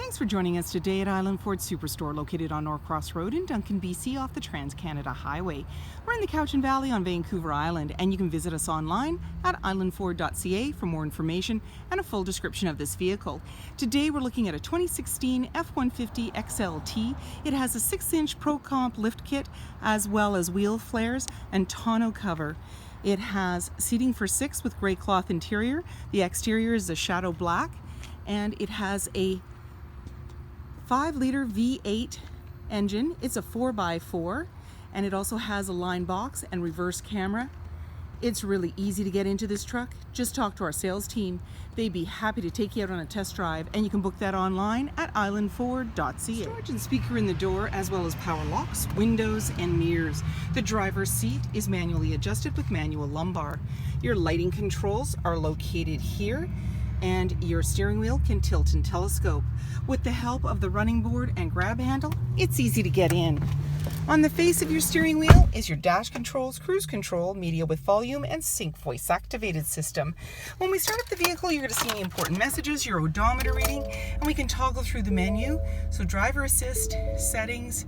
Thanks for joining us today at Island Ford Superstore, located on Norcross Road in Duncan, BC, off the Trans-Canada Highway. We're in the Cowichan Valley on Vancouver Island, and you can visit us online at islandford.ca for more information and a full description of this vehicle. Today we're looking at a 2016 F-150 XLT. It has a 6-inch Pro Comp lift kit, as well as wheel flares and tonneau cover. It has seating for 6 with gray cloth interior. The exterior is a shadow black, and it has a 5-liter V8 engine. It's a 4x4, and it also has a line box and reverse camera. It's really easy to get into this truck. Just talk to our sales team. They'd be happy to take you out on a test drive, and you can book that online at islandford.ca. Storage and speaker in the door, as well as power locks, windows, and mirrors. The driver's seat is manually adjusted with manual lumbar. Your lighting controls are located here, and your steering wheel can tilt and telescope. With the help of the running board and grab handle, it's easy to get in. On the face of your steering wheel is your dash controls, cruise control, media with volume, and sync voice activated system. When we start up the vehicle, you're going to see any important messages, your odometer reading, and we can toggle through the menu. So driver assist, settings,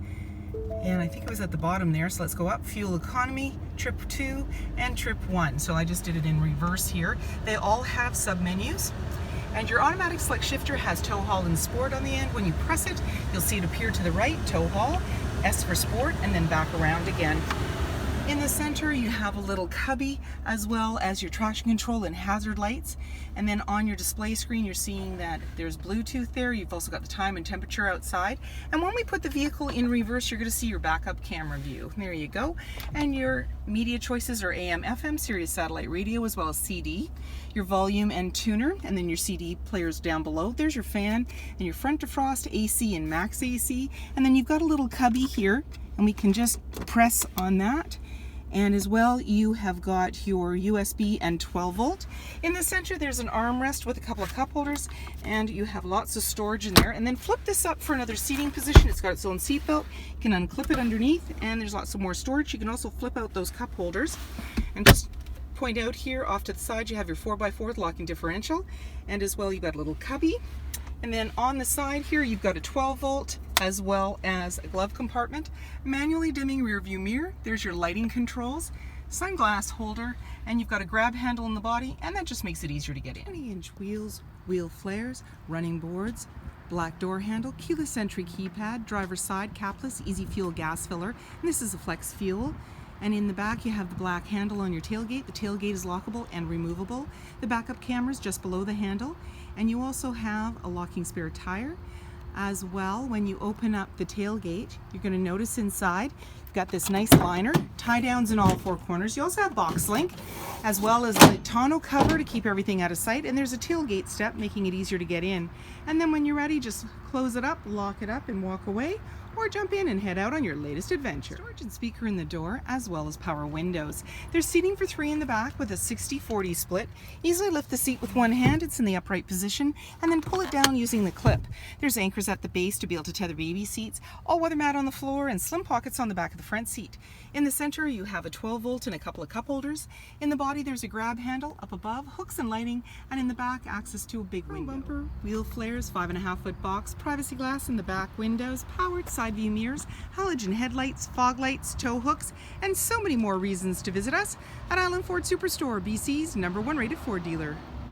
and I think it was at the bottom there, so let's go up. Fuel economy, trip 2, and trip 1. So I just did it in reverse here. They all have sub-menus. And your automatic select shifter has tow haul and sport on the end. When you press it, you'll see it appear to the right, tow haul, S for sport, and then back around again. In the center, you have a little cubby, as well as your traction control and hazard lights. And then on your display screen, you're seeing that there's Bluetooth there. You've also got the time and temperature outside. And when we put the vehicle in reverse, you're going to see your backup camera view. There you go. And your media choices are AM, FM, Sirius satellite radio, as well as CD. Your volume and tuner, and then your CD players down below. There's your fan and your front defrost, AC and max AC. And then you've got a little cubby here, and we can just press on that. And as well, you have got your USB and 12 volt. In the center, there's an armrest with a couple of cup holders, and you have lots of storage in there. And then flip this up for another seating position. It's got its own seat belt. You can unclip it underneath, and there's lots of more storage. You can also flip out those cup holders. And just point out here off to the side, you have your 4x4 with locking differential, and as well, you've got a little cubby. And then on the side here, you've got a 12 volt, as well as a glove compartment, manually dimming rear view mirror. There's your lighting controls, sunglass holder, and you've got a grab handle in the body, and that just makes it easier to get in. 20-inch wheels, wheel flares, running boards, black door handle, keyless entry keypad, driver's side capless, easy fuel gas filler, and this is a flex fuel. And in the back, you have the black handle on your tailgate. The tailgate is lockable and removable. The backup camera is just below the handle. And you also have a locking spare tire. As well, when you open up the tailgate, you're going to notice inside, you've got this nice liner, tie downs in all 4 corners. You also have box link, as well as the tonneau cover to keep everything out of sight. And there's a tailgate step, making it easier to get in. And then when you're ready, just close it up, lock it up, and walk away. Or jump in and head out on your latest adventure. Storage and speaker in the door, as well as power windows. There's seating for 3 in the back with a 60-40 split. Easily lift the seat with one hand, it's in the upright position, and then pull it down using the clip. There's anchors at the base to be able to tether baby seats, all-weather mat on the floor, and slim pockets on the back of the front seat. In the center, you have a 12 volt and a couple of cup holders. In the body, there's a grab handle. Up above, hooks and lighting, and in the back, access to a big window. Bumper, wheel flares, 5.5-foot box, privacy glass in the back windows, powered side view mirrors, halogen headlights, fog lights, tow hooks, and so many more reasons to visit us at Island Ford Superstore, BC's #1 rated Ford dealer.